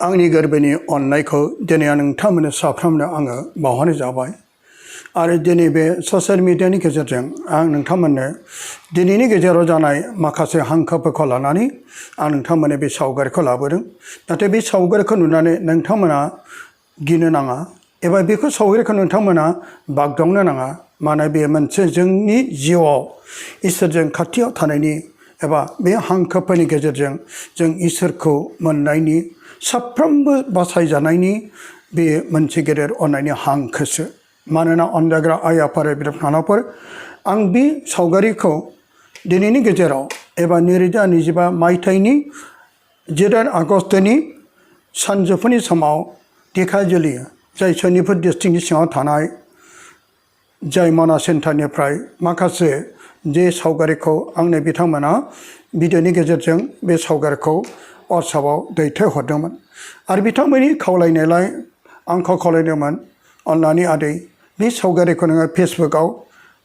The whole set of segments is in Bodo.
आंनि गोरबोनि अननायखौ दिनै नोंथांमोननो साफ्रोमनो आङो बावहरनाय जाबाय आरो दिनै बे ससियेल मिडियानि गेजेरजों आं नोंथांमोननो दिनैनि गेजेराव जानाय माखासे हांखोफोरखौ लानानै आं नोंथांमोननो बे सावगारिखौ लाबोदों नाथाय बे सावगारिखौ नुनानै नोंथांमोना गिनो नाङा एबा बेखौ सावगारिखौ नोंथांमोना बागदावनो नाङा मानो बे मोनसे जोंनि जिउआव इसोरजों खाथियाव थानायनि एबा बे हांखोफोरनि गेजेरजों जों इसोरखौ मोननायनि साफ्रोमबो बासायजानायनि बे मोनसे गेदेर अननायनि हांखोसो मानोना अनजाग्रा आइ आफा बिदा फंबायफोर आं बे सावगारिखौ दिनैनि गेजेराव एबा 2025 मायथाइनि 7 आगस्तनि सानजौफुनि समाव धेकियाजुलि जाय सनितपुर डिस्ट्रिक्टनि सिङाव थानाय जाय माना सेन्टारनिफ्राय माखासे जे सावगारिखौ आंनो बिथांमोना भिडिअनि गेजेरजों बे सावगारिखौ वाट्सएपआव दैथायहरदोंमोन आरो बिथांमोननि खावलायनायलाय आंखौ खावलायदोंमोन अननानै आदै बे सावगारिखौ नोङो फेसबुकआव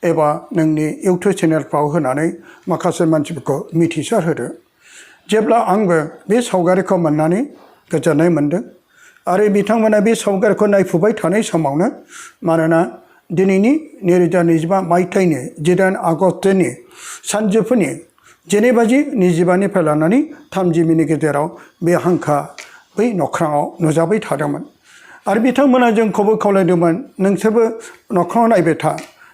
एबा नोंनि इउटुब चेनेलफ्राव होनानै माखासे मानसिफोरखौ मिथिसार होदो जेब्ला आंबो बे सावगारिखौ मोननानै गोजोननाय मोनदों आरो बिथांमोना बे सावगारिखौ नायफुबाय थानाय समावनो मानोना दिनैनि 2025 मायथाइनि 7 आगस्तनि सानजौफुनि 12:25 लानानै 30 मिनिट गेजेराव बे हांखोआ बै नख्राङाव नुजाबाय थादोंमोन आरो बिथांमोना जोंखौबो खावलायदोंमोन नोंसोरबो नख्राङाव नायबाय था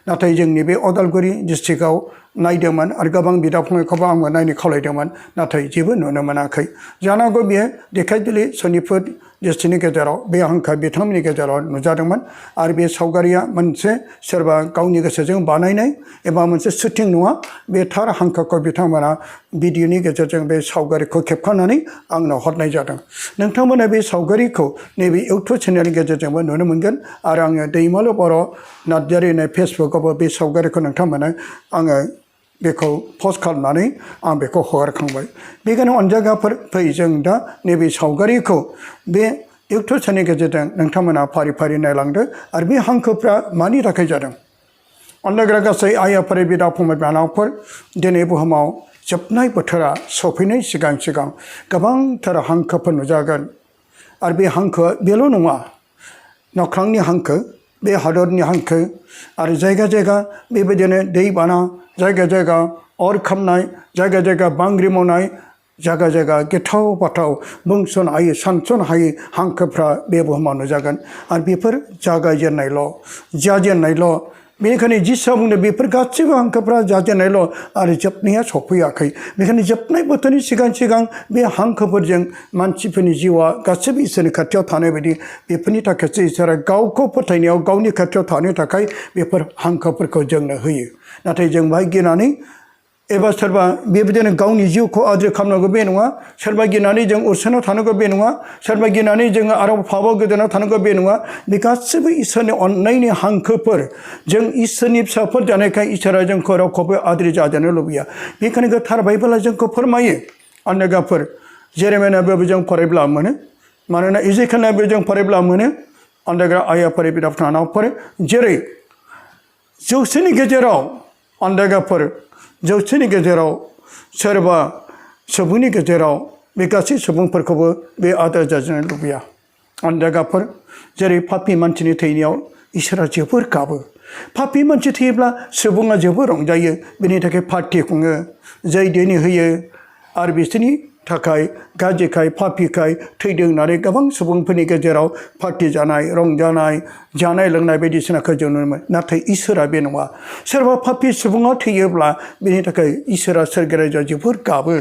नाथाय जोंनि बे उदालगुरि डिस्ट्रिक्टआव नायदोंमोन आरो गोबां बिदा फंबायखौबो आंबो नायनो खावलायदोंमोन नाथाय जेबो नुनो मोनाखै जानो हागौ बेयो धेकियाजुलि सनितपुर डिस्ट्रिक्टनि गेजेराव बे हांखोआ बिथांमोननि गेजेराव नुजादोंमोन आरो बे सावगारिया मोनसे सोरबा गावनि गोसोजों बानायनाय एबा मोनसे शुटिं नङा बे थार हांखोखौ बिथांमोना भिडिअनि गेजेरजों बे सावगारिखौ खेबखांनानै आंनो हरनाय जादों नोंथांमोना बे सावगारिखौ नैबे इउटुब चेनेलनि गेजेरजोंबो नुनो मोनगोन आरो आङो दैमालु बर' नार्जारि होननाय फेसबुकआवबो बे सावगारिखौ नोंथांमोना आङो बेखौ पस्ट खालामनानै आं बेखौ हगारखांबाय बेखायनो अनजायगाफोर फै जों दा नैबे सावगारिखौ बे इउटुब चेनेलनि गेजेरजों नोंथांमोना फारि फारि नायलांदो आरो बे हांखोफ्रा मानि थाखाय जादों अनजायग्रा गासै आइ आफा बिदा फंबाय बिनानावफोर दिनै बुहुमाव जोबनाय बोथोरा सफैनाय सिगां गोबांथार हांखोफोर नुजागोन आरो बे हांखोआ बेल' नङा नख्रांनि हांखो बे हादरनि हांखो आरो जायगा जायगा बेबायदिनो दैबाना जायगा जायगा अर खामनाय जायगा जायगा बांग्रि मावनाय जायगा जायगा गिथाव बाथाव बुंस'नो हायै सानस'नो हायै हांखोफ्रा बे बुहुमाव नुजागोन आरो बेफोर जाजेननायल' बेनिखायनो जिसुआ बुंदों बेफोर गासैबो हांखोफ्रा जाजेननायल' आरो जोबनाया सफैयाखै बेखायनो जोबनाय बोथोरनि सिगां बे हांखोफोरजों मानसिफोरनि जिउआ गासैबो इसोरनि खाथियाव थानाय बायदि बेफोरनि थाखायसो इसोरा गावखौ फोथायनायाव गावनि खाथियाव थानो थाखाय बेफोर हांखोफोरखौ जोंनो होयो नाथाय जों बाहाय गिनानै एबा सोरबा बेबायदिनो गावनि जिउखौ आद्रि खालामनांगौ बे नङा सोरबा गिनानै जों उरसोनाव थानांगौ बे नङा सोरबा गिनानै जोङो आरो फाबाव गोदोनाव थानांगौ बे नङा बे गासैबो इसोरनि अननायनि हांखोफोर जों इसोरनि फिसाफोर जानायखाय इसोरा जोंखौ रावखौबो आद्रि जाजानो लुबैया बेखायनो गोथार बाइबेला जोंखौ फोरमायो अनजायगाफोर जेरेमियाबो जों फरायब्ला मोनो मानोना इजिकियेलबो जों फरायब्ला मोनो अनजायग्रा आइ आफा बिदा फंबायफोर जेरै जौसेनि गेजेराव अनजायगाफोर जौसेनि गेजेराव सोरबा सुबुंनि गेजेराव बे गासै सुबुंफोरखौबो बे आदार जाजानो लुबैया अनजायगाफोर जेरै पापि मानसिनि थैनायाव इसोरा जोबोर गाबो पापि मानसि थैयोब्ला सुबुङा जोबोर रंजायो बेनि थाखाय पार्टि खुङो जै दैनि होयो आरो बिसोरनि थाखाय गाज्रिखाय पापिखाय थैदों होननानै गोबां सुबुंफोरनि गेजेराव पार्टि जानाय रंजानाय जानाय लोंनाय बायदिसिनाखौ जों नुनो मोनो नाथाय इसोरा बे नङा सोरबा पापि सुबुङा थैयोब्ला बेनि थाखाय इसोरा सोरगोराया जोबोर गाबो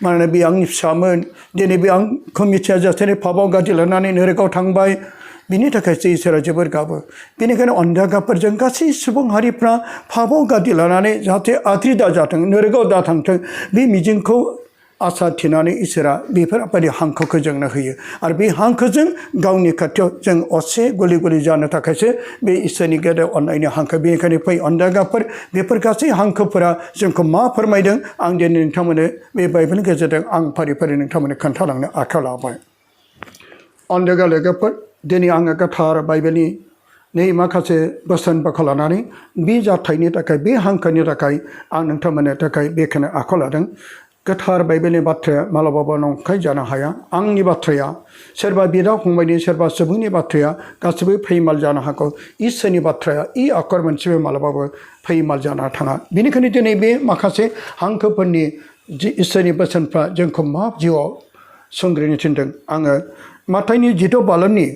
मानोना बे आंनि फिसामोन दिनै बे आंखौ मिथियाजासे पापाव गाज्रि लानानै नोरकाव थांबाय बिनि थाखायसो इसोरा जोबोर गाबो बेनिखायनो अनजायगाफोरजों गासै सुबुं हारिफ्रा पापाव गाज्रि लानानै जाहाथे आद्रि दाजाथों नोरकाव दाथांथों बे मिजिंखौ आसा थिनानै इसोरा बेफोरबायदि हांखोखौ जोंनो होयो आरो बे हांखोजों गावनि खाथियाव जों असे गले गले जानो थाखायसो बे इसोरनि गेदेर अननायनि हांखो बेनिखायनो फै अनजायगाफोर बेफोर गासै हांखोफोरा जोंखौ मा फोरमायदों आं दिनै नोंथांमोननो बे बाइबेलनि गेजेरजों आं फारि फारि नोंथांमोननो खोन्थालांनो आखायाव लाबाय अनजायगा लोगोफोर दिनै आङो गोथार बाइबेलनि नै माखासे बोसोनफोरखौ लानानै बे जाथायनि थाखाय बे हांखोनि थाखाय आं नोंथांमोननो थाखाय बेखौनो आखायाव लादों गोथार बाइबेलनि बाथ्राया मालाबाबो नंखाय जानो हाया आंनि बाथ्राया सोरबा बिदा फंबायनि सोरबा सुबुंनि बाथ्राया गासैबो फैमाल जानो हागौ इसोरनि बाथ्राया आखर मोनसेबो मालाबाबो फैमाल जाना थाङा बेनिखायनो दिनै बे माखासे हांखोफोरनि जि इसोरनि बोसोनफ्रा जोंखौ मा जिउआव संग्रिनो थिनदों आङो माथाइनि 12 बालमनि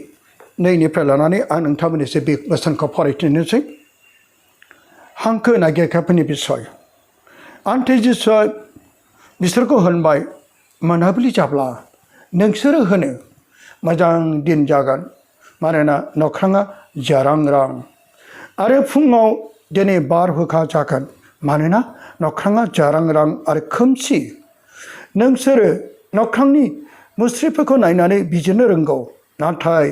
2निफ्राय लानानै आं नोंथांमोननिसो बे बोसोनखौ फरायथिनोसै हांखो नागिरग्राफोरनि बिसय आन्थे जिसुआ बिसोरखौ होनबाय मोनाबिलि जाब्ला नोंसोरो होनो मोजां दिन जागोन मानोना नख्राङा जारांरां आरो फुङाव दिनै बारहुंखा जागोन मानोना नख्राङा जारांरां आरो खोमसि नोंसोरो नख्रांनि मुस्रिफोरखौ नायनानै बिजिरनो रोंगौ नाथाय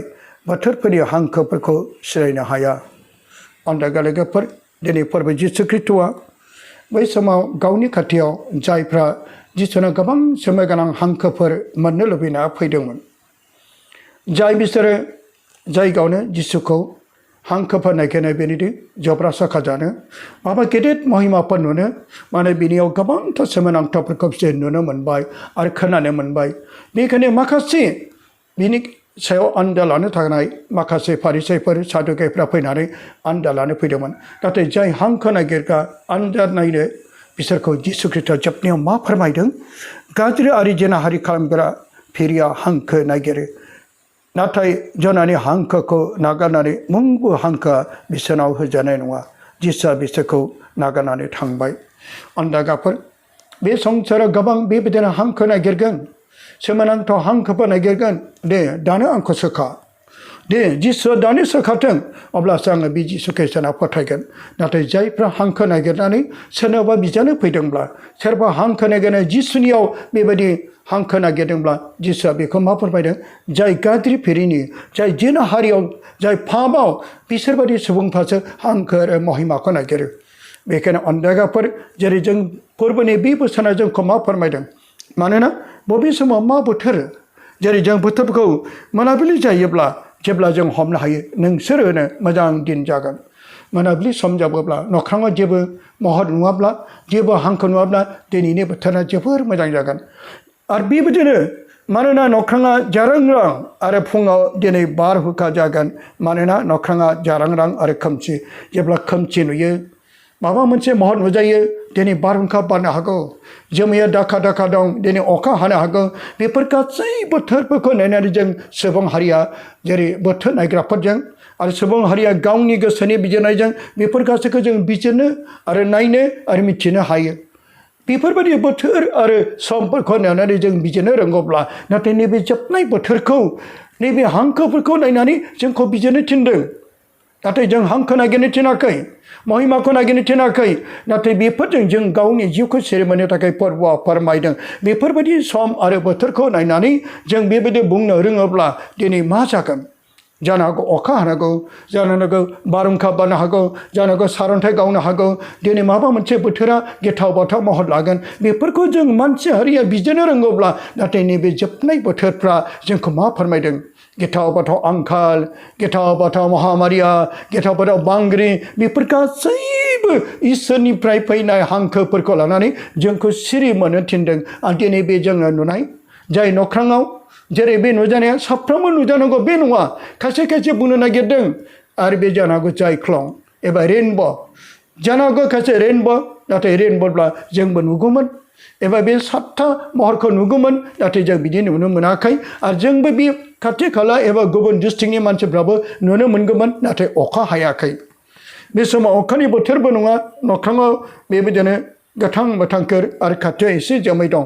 बोथोरफोरनि हांखोफोरखौ सिनायनो हाया अन्धागालेगाफोर दिनै फोरबो जिसु ख्रीष्टआ बै समाव गावनि खाथियाव जायफ्रा जिसुना गोबां समायगोनां हांखोफोर मोननो लुबैना फैदोंमोन जाय बिसोरो जायगायावनो जिसुखौ हांखोफोर नागिरनाय बेनिदि जब्रा साखा जानो माबा गेदेर महिमाफोर नुनो माने बिनियाव गोबांथार सोमोनांथावफोरखौ बिसोर नुनो मोनबाय आरो खोनानो मोनबाय बेनिखायनो माखासे बिनि सायाव आन्दा लानो थाखाय माखासे फारिसाइफोर सादुकाइफ्रा फैनानै आन्दा लानो फैदोंमोन नाथाय जाय हांखो नागिरग्रा आन्दाज नायनो बिसोरखौ जिसु ख्रीष्टआ जोबनायाव मा फोरमायदों गाज्रि आरो जिनाहारि खालामग्रा फिरिया हांखो नागिरो नाथाय जनानि हांखोखौ नागारनानै मोनबो हांखोआ बिसोरनाव होजानाय नङा जिसुआ बिसोरखौ नागारनानै थांबाय अन्धागाफोर बे संसाराव गोबां बेबायदिनो हांखो नागिरगोन सोमोनांथाव हांखोफोर नागिरगोन दे दानो आंखौ सोखा दे जिसुआ दानो सोखाथों अब्लासो आङो बे जिसु ख्रीष्टनाव फोथायगोन नाथाय जायफ्रा हांखो नागिरनानै सोरनावबा बिजानो फैदोंब्ला सोरबा हांखो नागिरनाय जिसुनियाव बेबायदि हांखो नागिरदोंब्ला जिसुआ बेखौ मा फोरमायदों जाय गाज्रि फिरिनि जाय जिनाहारियाव जाय पापआव बिसोरबायदि सुबुंफ्रासो हांखो आरो महिमाखौ नागिरो बेखायनो अन्धागाफोर जेरै जों फोरबोनि बे बोसोना जोंखौ मा फोरमायदों मानोना बबे समाव मा बोथोर जेरै जों बोथोरखौ मोनाबिलि जायोब्ला जेब्ला जों हमनो हायो नोंसोर होनो मोजां दिन जागोन मोनाबिलि सम जाबोब्ला नख्राङाव जेबो महर नुवाब्ला जेबो हांखो नुवाब्ला दिनैनि बोथोरा जोबोर मोजां जागोन आरो बेबायदिनो मानोना नख्राङा जारांरां आरो फुङाव दिनै बारहुंखा जागोन मानोना नख्राङा जारांरां आरो खोमसि जेब्ला खोमसि नुयो माबा मोनसे महर नुजायो दिनै बारहुंखा बारनो हागौ जोमैया दाखा दाखा दं दिनै अखा हानो हागौ बेफोर गासै बोथोरफोरखौ नायनानै जों सुबुं हारिया जेरै बोथोर नायग्राफोरजों आरो सुबुं हारिया गावनि गोसोनि बिजिरनायजों बेफोर गासैखौ जों बिजिरनो आरो नायनो आरो मिथिनो हायो बेफोरबायदि बोथोर आरो समफोरखौ नायनानै जों बिजिरनो रोंगौब्ला नाथाय नैबे जोबनाय बोथोरखौ नैबे हांखोफोरखौ नायनानै जोंखौ बिजिरनो थिनदों नाथाय जों हांखो नागिरनो थिनाखै महिमाखौ नागिरनो थिनाखै नाथाय बेफोरजों जों गावनि जिउखौ सिरिमोननो थाखाय फोरबोआ फोरमायदों बेफोरबायदि सम आरो बोथोरखौ नायनानै जों बेबायदि बुंनो रोङोब्ला दिनै मा जागोन जानो हागौ अखा हानांगौ जानो हागौ बारहुंखा बारनो हागौ जानो हागौ सारन्थाइ गावनो हागौ दिनै माबा मोनसे बोथोरा गेथाव बाथाव महर लागोन बेफोरखौ जों मानसि हारिया बिजिरनो रोंगौब्ला नाथाय नैबे जोबनाय बोथोरफ्रा जोंखौ मा फोरमायदों गेथाव बाथाव आंखाल गेथाव बाथाव महामारिया गेथाव बाथाव बांग्रि बेफोर गासैबो इसोरनिफ्राय फैनाय हांखोफोरखौ लानानै जोंखौ सिरि मोननो थिनदों आरो दिनै बे जोङो नुनाय जाय नख्राङाव जेरै बे नुजानाया साफ्रोमबो नुजानांगौ बे नङा खायसे खायसे बुंनो नागिरदों आरो बे जानो हागौ जायख्लं एबा रेनब' जानो हागौ खायसे रेनब' नाथाय रेनब'ब्ला जोंबो नुगौमोन एबा बे 7था महरखौ नुगौमोन नाथाय जों बिदि नुनो मोनाखै आरो जोंबो बे खाथि खाला एबा गुबुन डिस्ट्रिक्टनि मानसिफ्राबो नुनो मोनगौमोन नाथाय अखा हायाखै बे समाव अखानि बोथोरबो नङा नख्राङाव बेबायदिनो गोथां गोथांखोर आरो खाथियाव एसे जोमै दं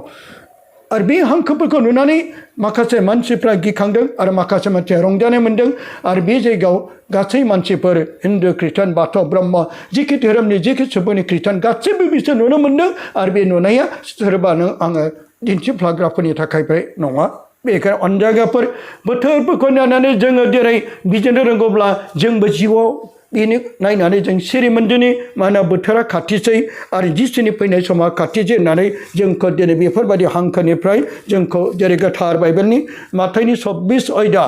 आरो बे हांखोफोरखौ नुनानै माखासे मानसिफ्रा गिखांदों आरो माखासे मानसिया रंजानाय मोन्दों आरो बे जायगायाव गासै मानसिफोर हिन्दु ख्रिस्टान बाथौ ब्रह्म जिखि धोरोमनि जिखि सुबुंनि ख्रिस्टान गासैबो बिसोर नुनो मोन्दों आरो बे नुनाया सोरबानो आङो दिन्थिफ्लाग्राफोरनि थाखाय नङा बेखायनो अन्जागाफोर बोथोरफोरखौ नायनानै जोङो दिनै बिजिरनो रोंगौब्ला जोंबो जिउआव बेनि नायनानै जों सिरि मोनदिनि मानोना बोथोरा खाथिसै आरो जिसुनि फैनाय समा खाथिसै होननानै जोंखौ दिनै बेफोरबायदि हांखोनिफ्राय जोंखौ जेरै गोथार बाइबेलनि माथाइनि 24 आयदा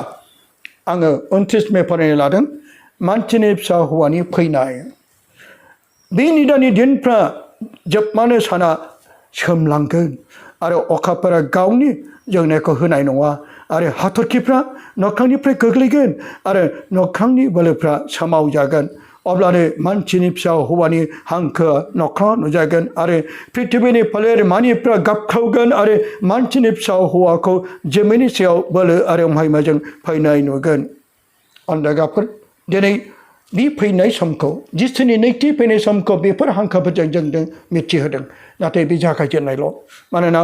आङो 29 मे फरायनो लादों मानसिनि फिसा हौवानि फैनाय बे निदाननि दिनफ्रा जोबमानो साना सोमलांगोन आरो अखाफोरा गावनि जोंनायखौ होनाय नङा आरो हाथरखिफ्रा नख्रांनिफ्राय गोग्लैगोन आरो नख्रांनि बोलोफ्रा सोमावजागोन अब्लानो मानसिनि फिसा हौवानि हांखोआ नख्राङाव नुजागोन आरो पृथिबिनि फोलेर मानिफ्रा गाबख्रावगोन आरो मानसिनि फिसा हौवाखौ जोमैनि सायाव बोलो आरो महिमाजों फैनाय नुगोन अन्दागाफोर दिनै बे फैनाय समखौ जिसुनि नैथि फैनाय समखौ बेफोर हांखोफोरजों जोंनो मिथिहोदों नाथाय बे जागायजेननायल' मानोना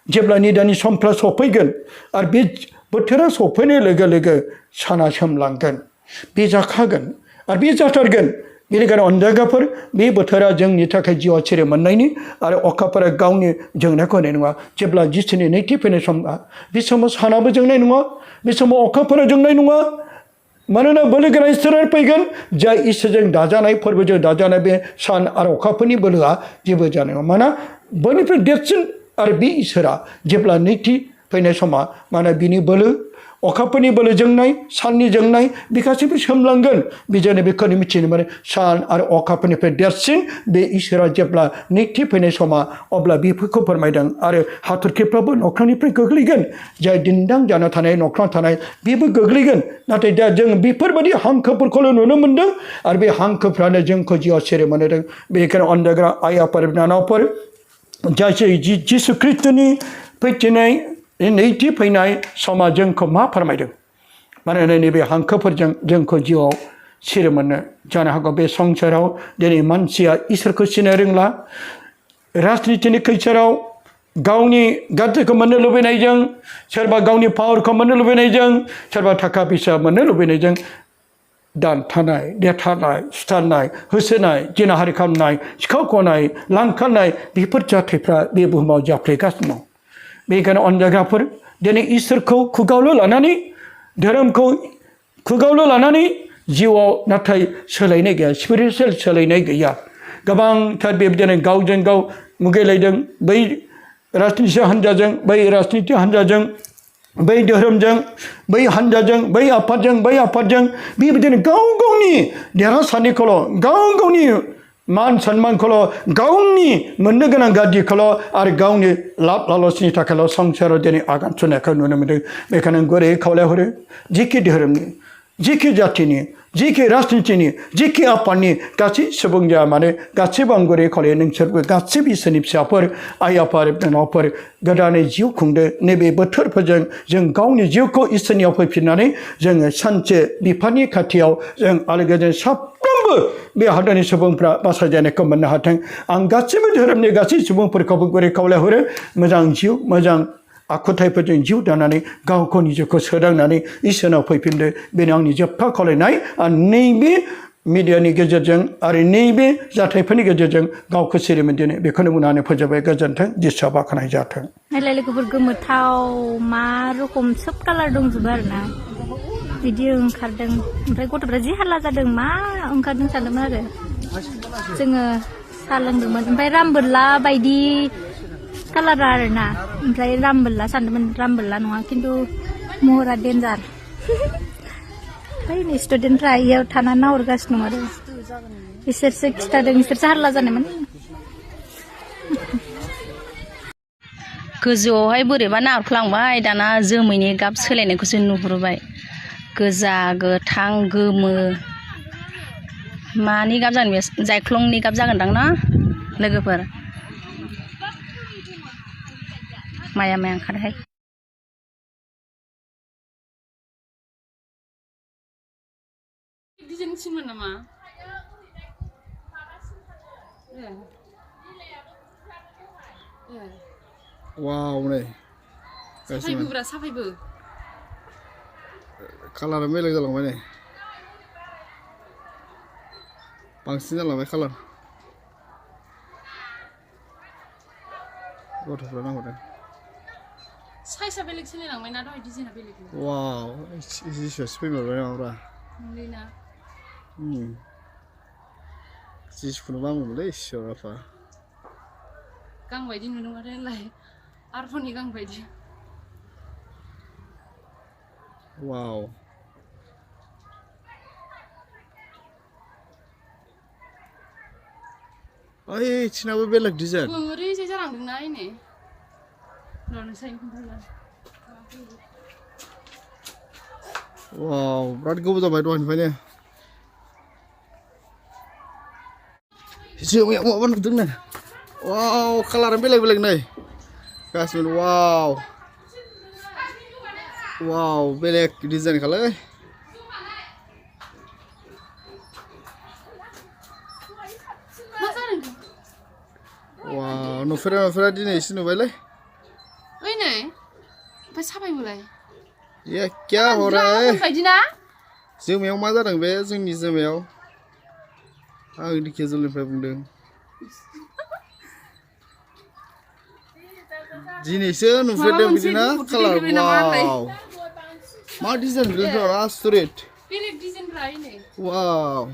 जेब्ला निदाननि समफ्रा सफैगोन आरो बे बोथोरा सफैनाय लोगो लोगो साना सोमलांगोन बे जाखागोन आरो बे जाथारगोन बेनिखायनो अन्दागाफोर बे बोथोरा जोंनि थाखाय जिउआ सिरि मोननायनि आरो अखाफोरा गावनि जोंनायखौ होनाय नङा जेब्ला जिसुनि नैथि फैनाय समा बे समाव सानाबो जोंनाय नङा बे समाव अखाफोरा जोंनाय नङा मानोना बोलो गोनां इसोरा फैगोन जाय इसोरजों दाजानाय फोरबोजों दाजानाय बे सान आरो अखाफोरनि बोलोआ जेबो जानाय नङा मानोना बयनिफ्राय देरसिन आरो बे इसोरा जेब्ला नैथि फैनाय समा माने बिनि बोलो अखाफोरनि बोलो जोंनाय साननि जोंनाय बे गासैबो सोमलांगोन बिजोंनो बेखौनो मिथिनो मोनो सान आरो अखाफोरनिफ्राय देरसिन बे इसोरा जेब्ला नैथि फैनाय समा अब्ला बेफोरखौ फोरमायदों आरो हाथरखिफ्राबो नख्रांनिफ्राय गोग्लैगोन जाय दिन्दां जाना थानाय नख्रां थानाय बेबो गोग्लैगोन नाथाय दा जों बेफोरबायदि हांखोफोरखौल' नुनो मोन्दों आरो बे हांखोफ्रानो जोंखौ जिउआव सिरि मोनहोदों बेनिखायनो अन्दाग्रा आइ आफा बिनानावफोर जाय जिसु ख्रिस्ट'नि फैथिनाय नैथि फैनाय समा जोंखौ मा फोरमायदों मानोना नैबे हांखोफोरजों जोंखौ जिउआव सिरि मोननो जानो हागौ बे संसाराव दिनै मानसिया इसोरखौ सिनायनो रोंला राजनितिनि खैसाराव गावनि गाज्रिखौ मोननो लुबैनायजों सोरबा गावनि पावारखौ मोननो लुबैनायजों सोरबा थाखा फैसा मोननो लुबैनायजों दानथारनाय देथारनाय सुथारनाय होसोनाय जिनाहारि खालामनाय सिखाव खनाय लांखारनाय बेफोर जाथायफ्रा बे बुहुमाव जाफ्लेगासिनो दं बेनिखायनो अनजाग्राफोर दिनै इसोरखौ खुगायावल' लानानै धोरोमखौ खुगायावल' लानानै जिउआव नाथाय सोलायनाय गैया स्पिरिचुवेल सोलायनाय गैया गोबांथार बेबायदिनो गावजों गाव मुगैलायदों बै राजनिति हान्जाजों बै राजनिति हान्जाजों बै धोरोमजों बै हान्जाजों बै आफादजों बेबायदिनो गाव गावनि देरहासारनायखौल' गाव गावनि मान सन्मानखौल' गावनि मोननो गोनां गाज्रिखौल' आरो गावनि लाब लालसनि थाखायल' संसाराव दिनै आगान सुरनायखौ नुनो मोनदों बेखायनो गुरै खावलायहरो जिखि धोरोमनि जिखि जाथिनि जिखि राजनितिनि जिखि आफादनि गासै सुबुं जा मानो गासैबो आं गुरै खावलायो नोंसोरबो गासैबो इसोरनि फिसाफोर आइ आफा बिनानावफोर गोदानै जिउ खुंदो नैबे बोथोरफोरजों जों गावनि जिउखौ इसोरनियाव फैफिननानै जोङो सानसे बिफानि खाथियाव जों आलो गोजोन साफ्रोमबो बे हादरनि सुबुंफ्रा बासायजानायखौ मोननो हाथों आं गासैबो धोरोमनि गासै सुबुंफोरखौबो गुरै खावलायहरो मोजां जिउ मोजां आखुथायफोरजों जिउ दानानै गावखौ निजेखौ सोदांनानै इसोरनाव फैफिनदो बेनो आंनि जोबथा खावलायनाय आरो नैबे मिडियानि गेजेरजों आरो नैबे जाथायफोरनि गेजेरजों गावखौ सिरि मोनदिनो बेखौनो बुंनानै फोजोबबाय गोजोन्थों जिसुआ बाख्नाय जाथों नायलाय लोगोफोर गोमोथाव मा रखम सोब कालार दंजोबो आरोना बिदि ओंखारदों ओमफ्राय गथ'फ्रा जि हाल्ला जादों मा ओंखारदों सानदोंमोन आरो जोङो साहा लोंदोंमोन ओमफ्राय रामबोरला बायदि कालार आरोना ओमफ्राय रामबोरला सानदोंमोन रामबोरला नङा खिन्थु महरा डेन्जार ओमफ्राय स्टुडेन्टफ्रा इयाव थानानै नाहरगासिनो दं आरो इसोरसो खिथादों इसोरसो हाल्ला जानायमोन गोजौआवहाय बोरैबा नाहरफ्लांबाय दाना जोमैनि गाब सोलायनायखौसो नुहुरबाय गोजा गोथां गोमो मानि गाब जागोन बे जायख्लंनि गाब जागोनदां ना लोगोफोर माया माया ओंखारोहाय डिजाइनसिनमोन नामा वाव नै साफायबोब्रा साफायबो कालारा बेलेग जालांबाय नै बांसिन जालांबाय कालार गथ'फ्रा नाहरदों साइजआ बेलेग सोलायलांबाय ना दहाय डिजाइना बेलेग वाव जिसुआसो फैमारबाय नामाब्रा नंगौना जिसुखौनो बामोनलै इसोर आफा गांबायदि नुदों माथो होनलाय आरफोरनि गांबायदि वाव ओइ थिनाबो बेलेग डिजाइन ओरैजाय जालांदोंना नै र' नोंसानि खोन्थाला वाव बिराद गोबाव जाबाय दहायनिफ्रायनो जोमायाव माबा नुदों नो वाव कालारानो बेलेग बेलेग नै गासिबो वाव वाव बेलेग डिजाइन खालाय मा जादों वाव नुफेरा दिनैसो नुबायलै ओइ नै ओमफ्राय साबायबोलाय ये क्या हो रहा है बायदि ना जोमायाव मा जादों बे जोंनि जोमायाव आं दिकेजलनिफ्राय बुंदों दिनैसो नुफेरदों बिदिना कालार वाव मा डिजाइन बेलाय आसुरित बेलेग डिजाइन लायो नै वाव